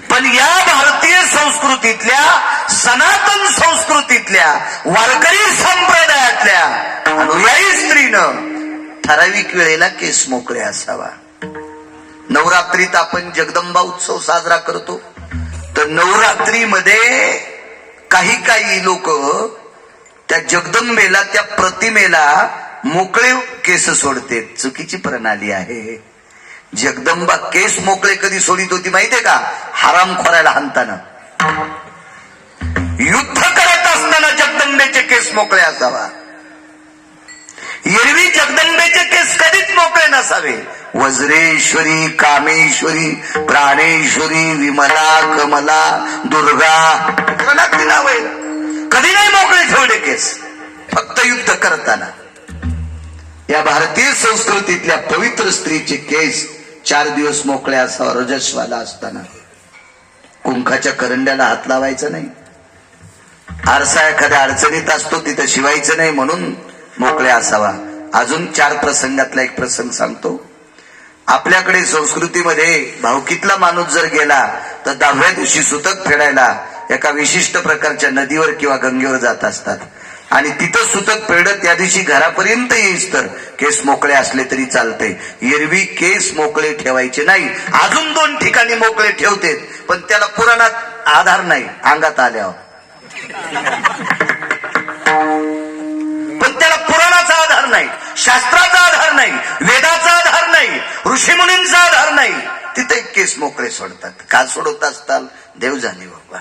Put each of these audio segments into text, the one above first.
पण या भारतीय संस्कृतीतल्या, सनातन संस्कृतीतल्या, वारकरी संप्रदायातल्या अनुयायी स्त्रीनं ठराविक वेळेला केस मोकळे असावा. नवरात्रीत आपण जगदंबा उत्सव साजरा करतो, तर नवरात्रीमध्ये काही लोक त्या जगदंबेला, त्या प्रतिमेला मोकळे केस सोडते. चुकीची प्रणाली आहे. जगदंबा केस मोकळे कधी सोडित होती माहितीये का? हरामखोराला हाणताना, युद्ध करत असताना जगदंबेचे केस मोकळे असावा. एरवी जगदंबेचे केस कधीच मोकळे नसावे. वज्रेश्वरी, कामेश्वरी, प्राणेश्वरी, विमला, कमला, दुर्गा, नाव आहे. कधी नाही मोकळे ठेवले केस, फक्त युद्ध करताना. या भारतीय संस्कृतीतल्या पवित्र स्त्रीचे केस 4 दिवस मोकळे असावा. रजस्वाला असताना कुंकाच्या करंड्याला हात लावायचा नाही. आरसा एखाद्या अडचणीत असतो तिथं शिवायचं नाही म्हणून मोकळे असावा. अजून 4 प्रसंगातला एक प्रसंग सांगतो. आपल्याकडे संस्कृतीमध्ये भावकीतला माणूस जर गेला तर 10व्या दिवशी सुतक फेडायला एका विशिष्ट प्रकारच्या नदीवर किंवा गंगेवर जात असतात. आणि तिथं सुतक फेडत त्या दिवशी घरापर्यंत येईस तर केस मोकळे असले तरी चालते. एरवी केस मोकळे ठेवायचे नाही. अजून 2 ठिकाणी मोकळे ठेवते, पण त्याला पुराणात आधार नाही. अंगात आल्यावर पण त्याला पुराणाचा आधार नाही, शास्त्राचा आधार नाही, वेदाचा आधार नाही, ऋषीमुनींचा आधार नाही. तिथे केस मोकळे सोडतात. का सोडत असताल? देव जाणे बाबा.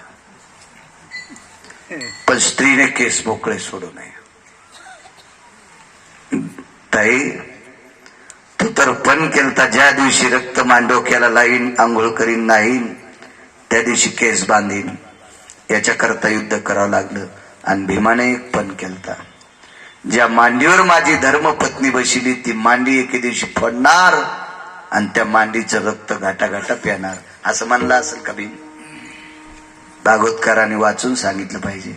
पण स्त्रीने केस मोकळे सोडू नये. ताई, तू तर पण केलता ज्या दिवशी रक्त मांडोक्याला लाईन, आंघोळ करीन नाही, त्या दिवशी केस बांधीन. याच्याकरता युद्ध करावं लागलं. आणि भीमाने एक पण केलता. ज्या मांडीवर माझी धर्मपत्नी बसली ती मांडी एके दिवशी फोडणार आणि त्या मांडीचं रक्त घाटा प्याणार, असं म्हणलं असेल का भीम? भागवतकाराने वाचून सांगितलं पाहिजे.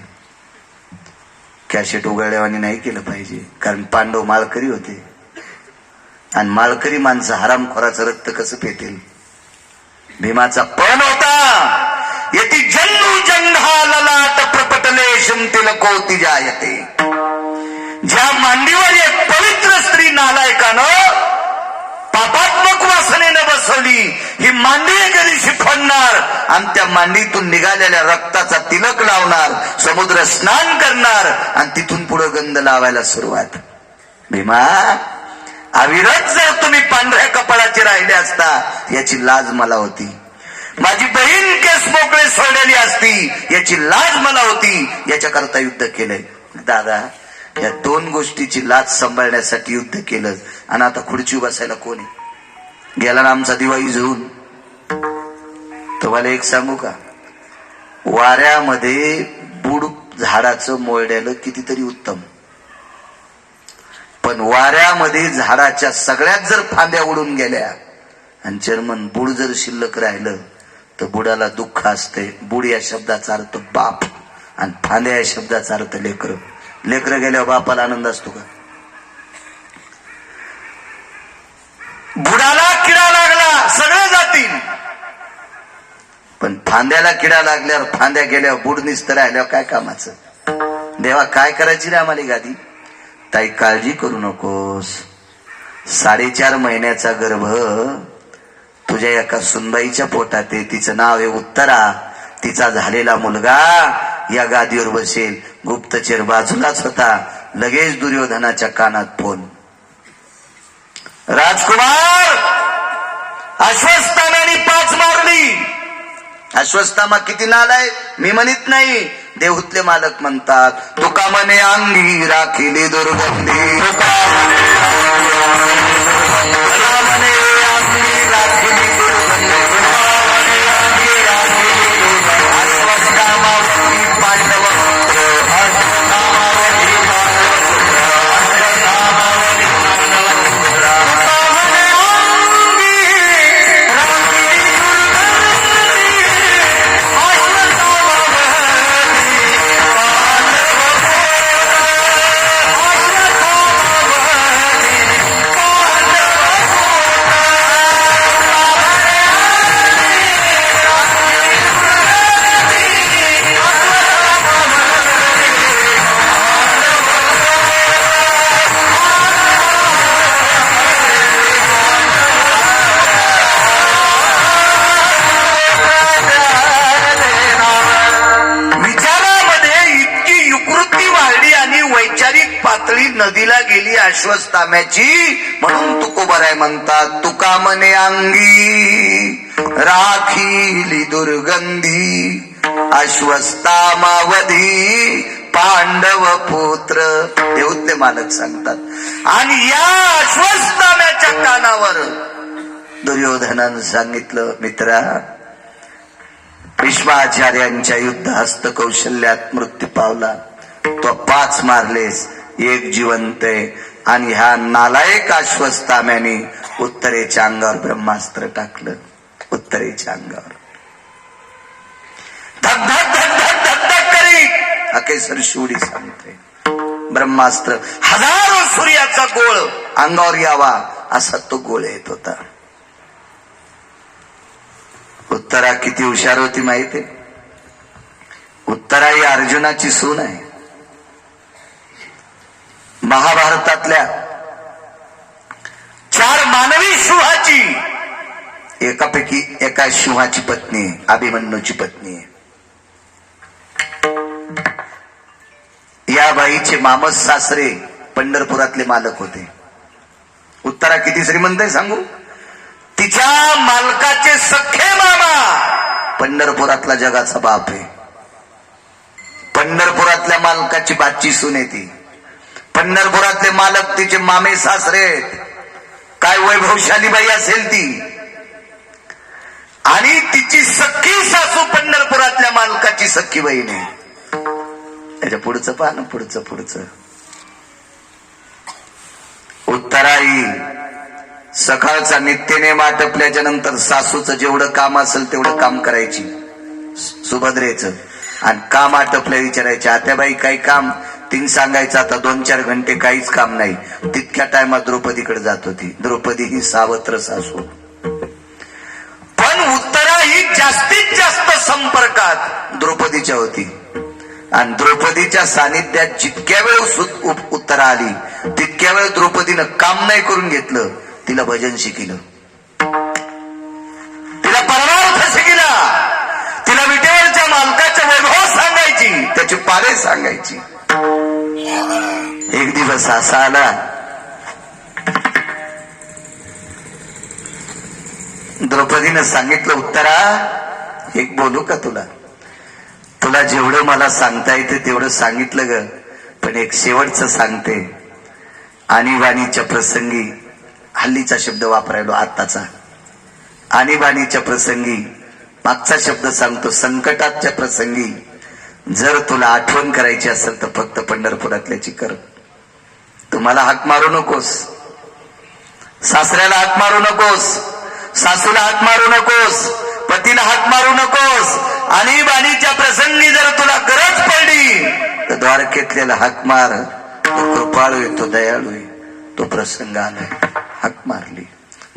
कॅशेट उघडल्यावानी नाही केलं पाहिजे. कारण पांडव माळकरी होते आणि माळकरी माणसं हरामखोराचं रक्त कसं पेटेल? भीमाचा पण होता. यती जन्मू जंघा ललाट प्रपटले शिमतील कोती जायते. ज्या मांडीवर एक पवित्र स्त्री नालायकानं पापात्मक वासनेनं बसवली, ही मांडी एके दिवशी फोडणार आणि त्या मांडीतून निघालेल्या रक्ताचा तिलक लावणार, समुद्र स्नान करणार आणि तिथून पुढे गंध लावायला सुरुवात. भीमा, अविरत जर तुम्ही पांढऱ्या कपाळाचे राहिले असता याची लाज मला होती. माझी बहीण केस मोकळे सोडलेली असती याची लाज मला होती. याच्याकरता युद्ध केलंय. दादा, या 2 गोष्टीची लाज सांभाळण्यासाठी युद्ध केलं. आणि आता खुर्ची बसायला कोणी गेला ना आमचा दिवाळी जळून. तुम्हाला एक सांगू का? वाऱ्यामध्ये बुड झाडाचं मोडलेलं कितीतरी उत्तम, पण वाऱ्यामध्ये झाडाच्या सगळ्यात जर फांद्या उडून गेल्या आणि चर्मन बुड जर शिल्लक राहिलं तर बुडाला दुःख असते. बुड या शब्दाचा अर्थ बाप आणि फांद्या या शब्दाचा अर्थ लेकर. लेकर गेल्यावर बापाला आनंद असतो का? बुडाला किडा लागला सगळे जातील, पण फांद्याला किडा लागल्यावर, फांद्या गेल्यावर बुड निस्तर राहिल्यावर काय कामाचं? देवा, काय करायची रे आम्हाला गादी? ताई, काळजी करू नकोस. 4.5 महिन्याचा गर्भ तुझ्या एका सुनबाईच्या पोटात आहे. तिचं नाव आहे उत्तरा. तिचा झालेला मुलगा या गादीवर बसेल. गुप्तचर बाजूलाच होता. लगेच दुर्योधनाच्या कानात फोन. राजकुमार, अश्वत्थाम्याने 5 मारली. अश्वत्थामा किती नालाय मी म्हणत नाही, देहूतले मालक म्हणतात. तुका म्हणे अंगी राखिली दुर्गंधी, तुका म्हणे अंगी राखिली दुर्गंधी, अश्वत्थामावरती पांडव नदीला गेली अश्वत्थाम्याची, म्हणून तुकोबराय म्हणतात, तुका मने अंगी राखीली दुर्गंधी, अश्वत्थामावधी पांडव पुत्र. देवते मालक सांगतात. आणि या अश्वत्थाम्याच्या कानावर दुर्योधनानं सांगितलं, मित्रा, भीष्माचार्यांच्या युद्ध हस्त कौशल्यात मृत्यू पावला, तो 5 मारलेस, 1 जिवंत आहे. आणि ह्या नालायक अश्वत्थाम्याने उत्तरेच्या अंगावर ब्रह्मास्त्र टाकलं. उत्तरेच्या अंगावर धक धक धक धक धक धक करी अकेसर शिवडी सांगते. ब्रह्मास्त्र, हजारो सूर्याचा गोळ अंगावर यावा असा तो गोळ येत होता. उत्तरा किती हुशार होती माहितीये? उत्तरा ही अर्जुनाची सून आहे. महाभारतातल्या 4 मानवी सिंहाची एकापैकी एका सिंहाची पत्नी आहे, अभिमन्यूची पत्नी आहे. या बाईचे मामस सासरे पंढरपुरातले मालक होते. उत्तरा किती श्रीमंत आहे सांगू? तिच्या मालकाचे सख्खे मामा पंढरपुरातला जगाचा बाप आहे. पंढरपुरातल्या मालकाची बाची सून आहे ती. पंढरपुरातले मालक तिचे मामे सासरे आहेत. काय वैभवशाली बाई असेल ती. आणि तिची सख्खी सासू पंढरपुरातल्या मालकाची सख्खी बहीण आहे. त्याच्या पुढचं पहा ना, पुढचं. उत्तराई सकाळचा नित्यनेम आटपल्याच्या नंतर सासूचं जेवढं काम असेल तेवढं काम करायची सुभद्रेचं. आणि काम आटपल्या विचारायचे, आत्याबाई काही काम? तीन सांगायचं, आता 2-4 घंटे काहीच काम नाही. तितक्या टायमात द्रौपदीकडे जात होती. द्रौपदी ही सावत्र सासू. पण उत्तरा ही जास्तीत जास्त संपर्कात द्रौपदीच्या होती. आणि द्रौपदीच्या सानिध्यात जितक्या वेळ उत्तरा आली तितक्या वेळ द्रौपदीनं काम नाही करून घेतलं, तिला भजन शिकिलं, तिला परमार्थ शिकिला, तिला विटेवरच्या मालकाच्या वैभव सांगायची, त्याची पारे सांगायची. एक दिवस असा आला, द्रौपदीनं सांगितलं, उत्तरा एक बोलू का तुला? तुला जेवढं मला सांगता येते तेवढं सांगितलं ग, पण एक शेवटचं सांगते. आणीबाणीच्या प्रसंगी, हल्लीचा शब्द वापरायलो आत्ताचा, आणीबाणीच्या प्रसंगी मागचा शब्द सांगतो, संकटाच्या प्रसंगी जर तुला आठवण करायची असेल तर फक्त पंढरपुरातल्याची कर. तुम्हाला हाक मारू नकोस, सासऱ्याला हाक मारू नकोस, सासूला हाक मारू नकोस, पतीला हाक मारू नकोस. आणीबाणीच्या प्रसंगी जर तुला गरज पडली तर द्वारकेतल्याला हाक मार. तो कृपाळू आहे, तो दयाळू आहे. तो प्रसंग आलाय, हाक मारली.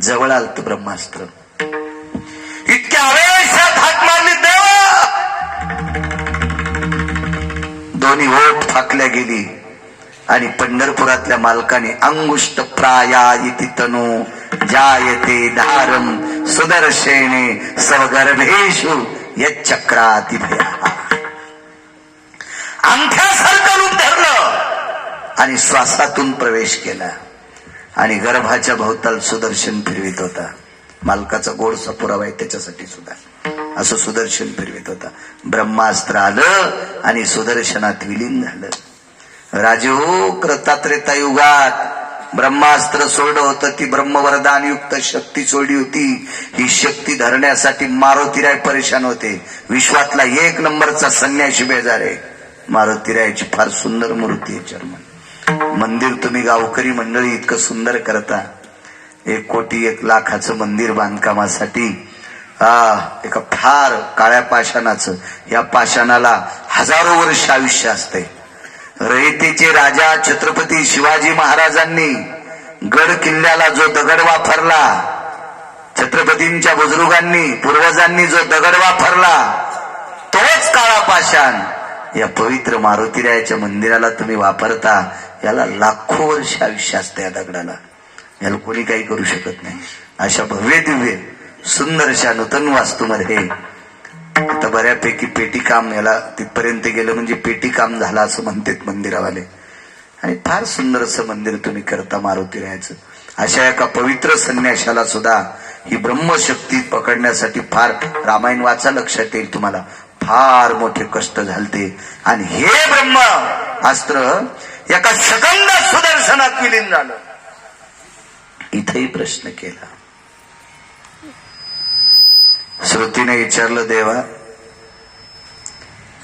जवळ आलं तर ब्रह्मास्त्र. इतक्या आवेशात हाक मारली, देवा दोन्ही ओठ फाकल्या गेली. आणि पंढरपुरातल्या मालकाने अंगुष्ट प्रायायिति तनु जायते धारम सुदर्शेने स्वगर्भेषु यच्चक्राति भया. अंगठ्यासारखं रूप धरलं आणि श्वासातून प्रवेश केला आणि गर्भाच्या भोवताल सुदर्शन फिरवित होता. मालकाचा गोडसा पुरावा आहे त्याच्यासाठी सुद्धा असं सुदर्शन फिरवित होता. ब्रह्मास्त्र आलं आणि सुदर्शनात विलीन झालं. राजो कृतात्रेता युगात ब्रह्मास्त्र सोडलं होतं, ती ब्रह्मवरदान युक्त शक्ती सोडली होती. ही शक्ती धरण्यासाठी मारुतीराय परेशान होते. विश्वातला 1 नंबरचा संन्याशी बेजार आहे. मारुतीरायाची फार सुंदर मूर्ती आहे. चर्मन मंदिर तुम्ही गावकरी मंडळी इतकं सुंदर करता. 1 कोटी 1 लाखाचं मंदिर बांधकामासाठी एका फार काळ्या पाषाणाचं, या पाषाणाला हजारो वर्ष आयुष्य असते. रयतेचे राजा छत्रपती शिवाजी महाराजांनी गड किल्ल्याला जो दगड वापरला, छत्रपतींच्या बुजुर्गांनी पूर्वजांनी जो दगड वापरला, तोच काळा पाषाण या पवित्र मारुतीरायाच्या मंदिराला तुम्ही वापरता. याला लाखो वर्ष आयुष्य असतं या दगडाला. याला कोणी काही करू शकत नाही. अशा भव्य दिव्य सुंदर अशा नूतन वास्तूमध्ये आता बऱ्यापैकी पेटी काम, याला तिथपर्यंत गेलं म्हणजे पेटी काम झालं असं म्हणतात मंदिरावाले. आणि फार सुंदर असं मंदिर तुम्ही करता मारुती राहायचं. अशा एका पवित्र संन्याशाला सुद्धा ही ब्रह्मशक्ती पकडण्यासाठी फार रामायण वाचा, लक्षात येईल तुम्हाला, फार मोठे कष्ट झालते. आणि हे ब्रह्म अस्त्र एका सेकंदात सुदर्शनात विलीन झालं. इथेही प्रश्न केला. श्रुतीने विचारलं, देवा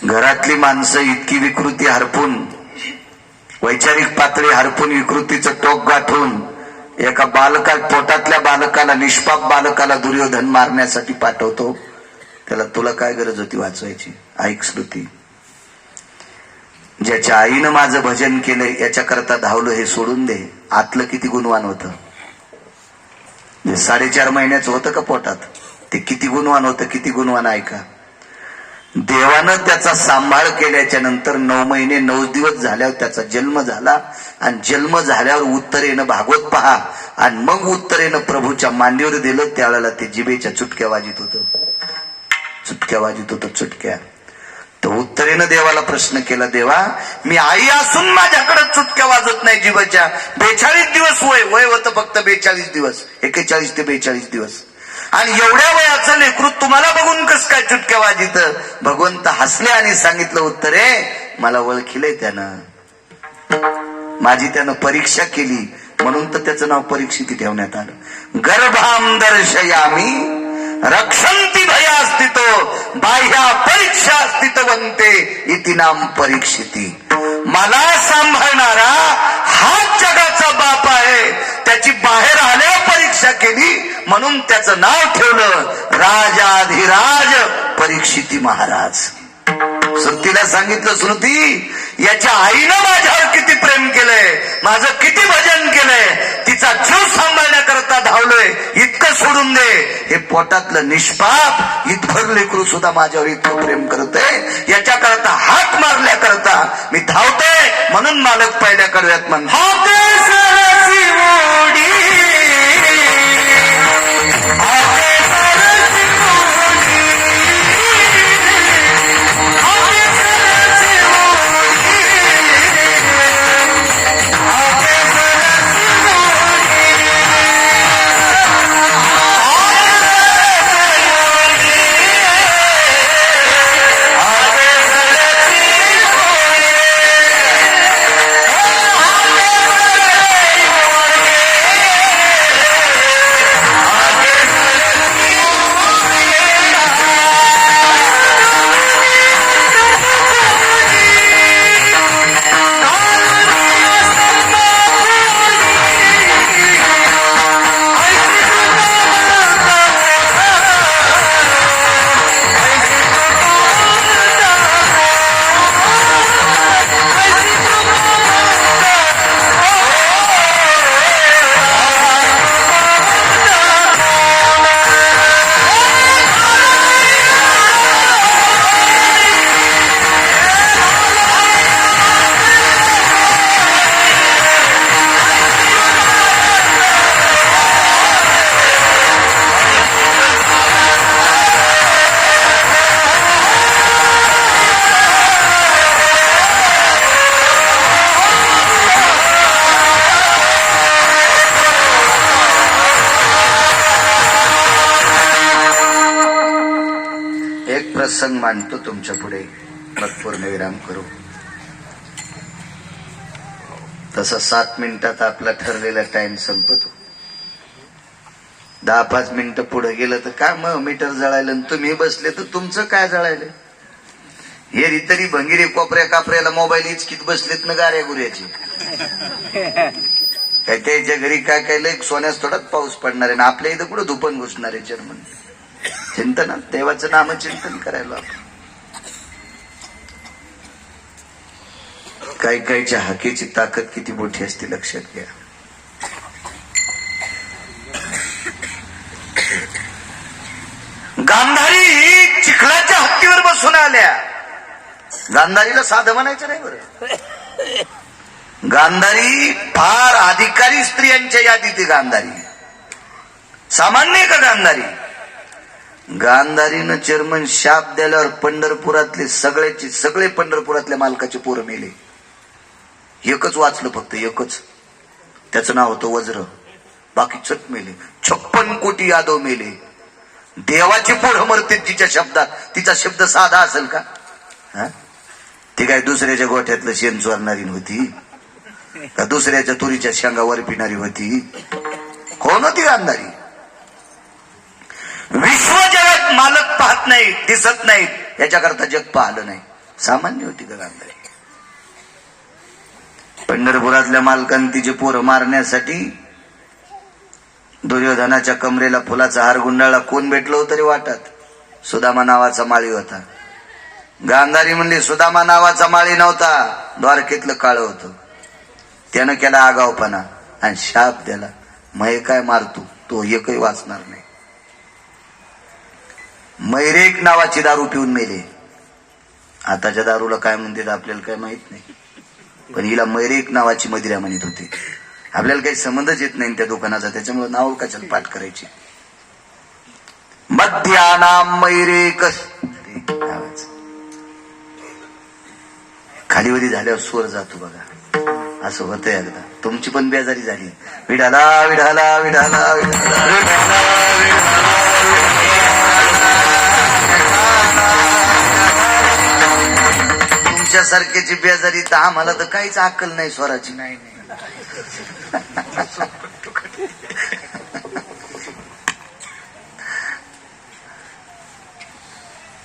घरातली माणसं इतकी विकृती हरपून, वैचारिक पातळी हरपून, विकृतीचं टोक गाठून एका पोटातल्या बालकाला, निष्पाप बालकाला दुर्योधन मारण्यासाठी पाठवतो, त्याला तुला काय गरज होती वाचवायची? ऐक श्रुती, ज्याच्या आईनं माझं भजन केलंय याच्याकरता धावलं हे सोडून दे. आतलं किती गुणवान होतं, जे 4.5 महिन्याचं होतं का पोटात, ते किती गुणवान होतं, किती गुणवान. ऐका, देवानं त्याचा सांभाळ केल्याच्या नंतर 9 महिने 9 दिवस झाल्यावर त्याचा जन्म झाला. आणि जन्म झाल्यावर उत्तरेनं भागवत पहा, आणि मग उत्तरेनं प्रभूच्या मांडीवर दिलं. त्यावेळेला ते जिभेच्या चुटक्या वाजित होतं, चुटक्या वाजित होतं, चुटक्या. तर उत्तरेनं देवाला प्रश्न केला, देवा मी आई असून माझ्याकडे चुटक्या वाजत नाही जिभेच्या. 42 दिवस वय होतं, फक्त 42 दिवस, 41 ते 42 दिवस. आणि एवढ्या वयाचं लेकरू तुम्हाला बघून कस काय चुटक्या वाजित? भगवंत हसले आणि सांगितलं, उत्तरे मला ओळखीलंय त्यानं, माझी त्यानं परीक्षा केली, म्हणून तर त्याचं नाव परीक्षिती ठेवण्यात आलं. गर्भाम दर्शयामी रक्षंती भया स्थितो बाह्या परीक्षा स्थितवंते इति नाम परीक्षिती. मला सांभाळणारा हाच जगाचा बाप आहे, त्याची बाहेर आल्यावर परीक्षा केली, म्हणून त्याचं नाव ठेवलं राजाधिराज परीक्षिती महाराज. श्रुतीला सांगितलं, श्रुती याच्या आईनं माझ्यावर किती प्रेम केलंय, माझं किती भजन केलंय, तिचा जीव सांभाळण्याकरता धावलोय, इतकं सोडून दे. हे पोटातलं निष्पाप इतभर लेकरू सुद्धा माझ्यावर इतकं प्रेम करतंय, याच्याकरता हात मारल्याकरता मी धावतोय, म्हणून मालक पहिल्या कडव्यात म्हणतो, प्रसंग मांडतो तुमच्या पुढे, मग पूर्ण विराम करू. तसा 7 मिनिटात आपला ठरलेला टाइम संपतो. 10-5 मिनिटं पुढे गेलं तर काय मग मीटर जळायलं, तुम्ही बसले तर तुमचं काय जळायलं. हे तरी भंगिरी कोपऱ्या कापऱ्याला मोबाईल इचकीत बसलेत ना गाऱ्या गुऱ्याची. काय त्याच्या घरी काय काय लय सोन्यास थोडाच पाऊस पडणार आहे ना, आपल्या इथं कुठं धुपण घुसणार आहे. चर्मन चिंतन, देवाचं नामचिंतन करायला. काही काहीच्या हाकेची ताकद किती मोठी असते लक्षात घ्या. गांधारी चिखलाच्या हत्तीवर बसून आल्या. गांधारीला साधं म्हणायचं नाही बरं. गांधारी फार अधिकारी स्त्रियांच्या यादीत गांधारी सामान्य का गांधारी. गांधारीनं चेअरमन शाप दिल्यावर पंढरपुरातले सगळे पंढरपुरातल्या मालकाचे पोरं मेले. एकच वाचलं फक्त, एकच. त्याचं नाव होतं वज्र. बाकी चट मेले. 56 कोटी यादव मेले. देवाची पुढं मरते तिच्या शब्दात. तिचा शब्द साधा असेल का? ती काय दुसऱ्याच्या गोठ्यातलं शेण चोरणारी होती का? दुसऱ्याच्या तुरीच्या शेंगावर पिणारी होती? कोण होती गांधारी? विश्व जगात मालक पाहत नाहीत, दिसत नाहीत, याच्याकरता जग पाहिलं नाही. सामान्य होती का गांधारी? पंढरपुरातल्या मालकांनी तिचे पोरं मारण्यासाठी दुर्योधनाच्या कमरेला फुलाचा हार गुंडाळला. कोण भेटलो होतं रे वाटत? सुदामा नावाचा माळी होता. गांधारी म्हणली सुदामा नावाचा माळी नव्हता, द्वारकेतलं काळ होतं. त्यानं केला आगावपणा आणि शाप द्याला, मय काय मारतो, तो एकही वाचणार नाही. मैरेक नावाची दारू पिऊन मेले. आताच्या दारूला काय म्हणतात आपल्याला काय माहित नाही, पण हिला मैरेक नावाची मदिरा म्हणत होते. आपल्याला काही संबंधच येत नाही त्या दुकानाचा, त्याच्यामुळे नाव कशाला पाठ करायची. मध्यानाम मैरेक. खालीवरी झाल्यावर स्वर जातो बघा, असं होतंय. एकदा तुमची पण बेजारी झाली. विढाला विढाला विढाला तुमच्यासारख्याची बेजारी तर आम्हाला तर काहीच अक्कल नाही स्वराची. नाही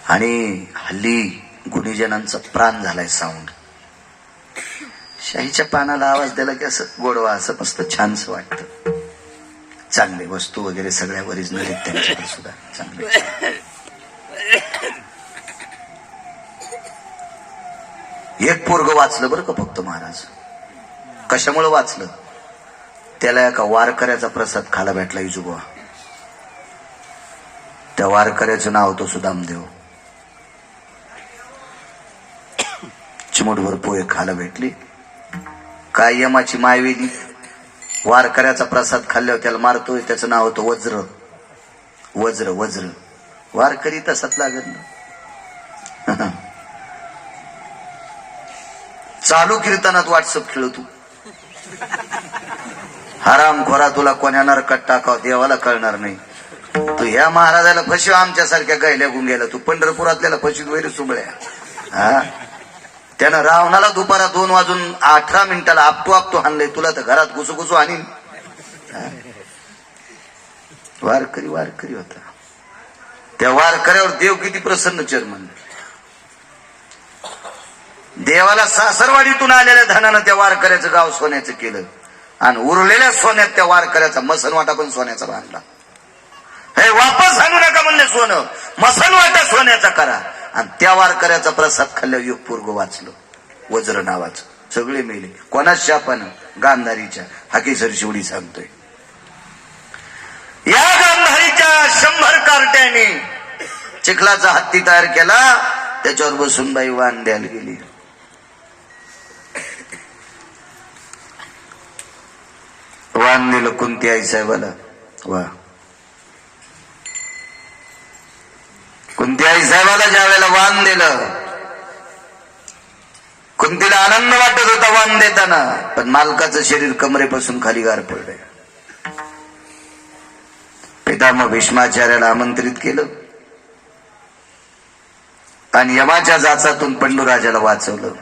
आणि हल्ली गुणीजनांचा प्राण झालाय साऊंड. शाहीच्या पानाला आवाज द्यायला की असं गोडवा, असं मस्त छानस वाटतं. चांगले वस्तू वगैरे सगळ्या ओरिजिनल आहेत त्यांच्याकडे सुद्धा चांगले. एक पोरग वाचलं बरं का फक्त महाराज. कशामुळे वाचलं? त्याला एका वारकऱ्याचा प्रसाद खायला भेटला इजुबा. त्या वारकऱ्याचं नाव होतं सुदामदेव. चिमूटभर पोहे खायला भेटली. काय यमाची मायवेली. वारकऱ्याचा प्रसाद खाल्ल्यावर त्याला मारतोय. त्याचं नाव होतं वज्र. वज्र वज्र. वारकरी तसाच लागत ना. चालू कीर्तनात व्हॉट्सअप खेळ तू. हराम खोरा, तुला कोण्या नरकात टाकाव देवाला कळणार नाही. तू ह्या महाराजाला फशीव, आमच्यासारख्या गायल्या गुंग्याला. तू पंढरपुरातल्याला फशीत वैर सुंबळ्या. हा, त्यानं रावणाला दुपारा 2:18 आपटू हाणलंय. तुला तर घरात घुसू आणीन. वारकरी वारकरी होता. त्या वारकऱ्यावर देव किती प्रसन्न चर्मन. देवाला सासरवाडीतून आलेल्या धनानं त्या वारकऱ्याचं गाव सोन्याचं केलं आणि उरलेल्या सोन्यात त्या वारकऱ्याचा मसनवाटा पण सोन्याचा बांधला. हे वापस आणू नका म्हणले सोनं, मसनवाटा सोन्याचा करा. आणि त्या वारकऱ्याचा प्रसाद खाल्ल्यावर एक पोरग वाचलं, वज्र नावाचं. सगळे मेले. कोणाच शापानं? गांधारीच्या. हाकेसर शिवडी सांगतोय. या गांधारीच्या 100 कार्ट्याने चिखलाचा हत्ती तयार केला. त्याच्यावर बसून बाई वाण द्यायला गेली. वाण दिलं कुंती आई साहेबाला. वा, कुंती आई साहेबाला ज्या वेळेला वाण दिलं, कुंतीला आनंद वाटत होता वाण देताना, पण मालकाचं शरीर कमरेपासून खाली गार पडलंय. पितामह भीष्माचार्याला आमंत्रित केलं आणि यमाच्या जाचातून पंडूराजाला वाचवलं.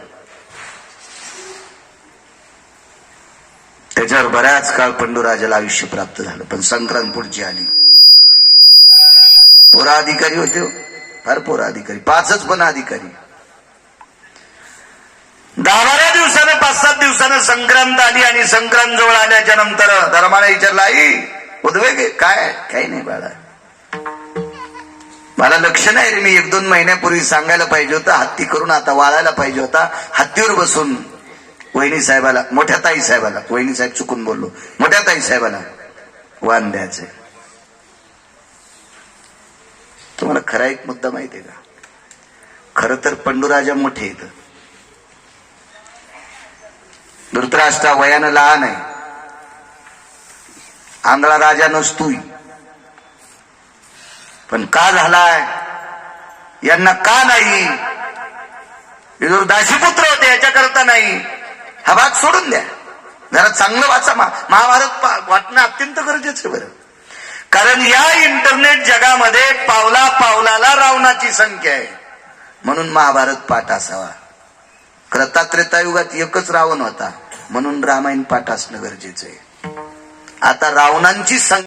त्याच्यावर बऱ्याच काळ पंडूराजाला आयुष्य प्राप्त झालं. पण संक्रांत पुढची आली. पोरा अधिकारी होते, फार पोरा अधिकारी, 5च पण अधिकारी. 10-12 दिवसानं 5-7 दिवसानं संक्रांत आली आणि संक्रांत जवळ आल्याच्या नंतर धर्माला विचारलं, आई उद्वेग काय? काही नाही बाळा, मला लक्ष नाही रे. मी 1-2 महिन्यापूर्वी सांगायला पाहिजे होतं, हत्ती करून आता वाळायला पाहिजे होता. हत्तीवर बसून वहिनी साहेबाला, मोठ्या ताई साहेबाला, वहिनी साहेब चुकून बोललो, मोठ्या ताई साहेबाला वाण द्यायचे. तुम्हाला खरा एक मुद्दा माहितीये का? खर तर पंडूराजा मोठे येत. धृतराष्ट्र वयानं लहान आहे. आंधळा राजा नसतोय. पण का झालाय? यांना का नाही? विदुर दासीपुत्र होते याच्याकरता नाही. हा भाग सोडून द्या, जरा चांगलं वाचा. महाभारत वाचणं अत्यंत गरजेचं आहे बरं. कारण या इंटरनेट जगामध्ये पावला पावलाला रावणाची संख्या आहे, म्हणून महाभारत पाठ असावा. त्रेतायुगात एकच रावण होता, म्हणून रामायण पाठ असणं गरजेचं आहे. आता रावणांची संख्या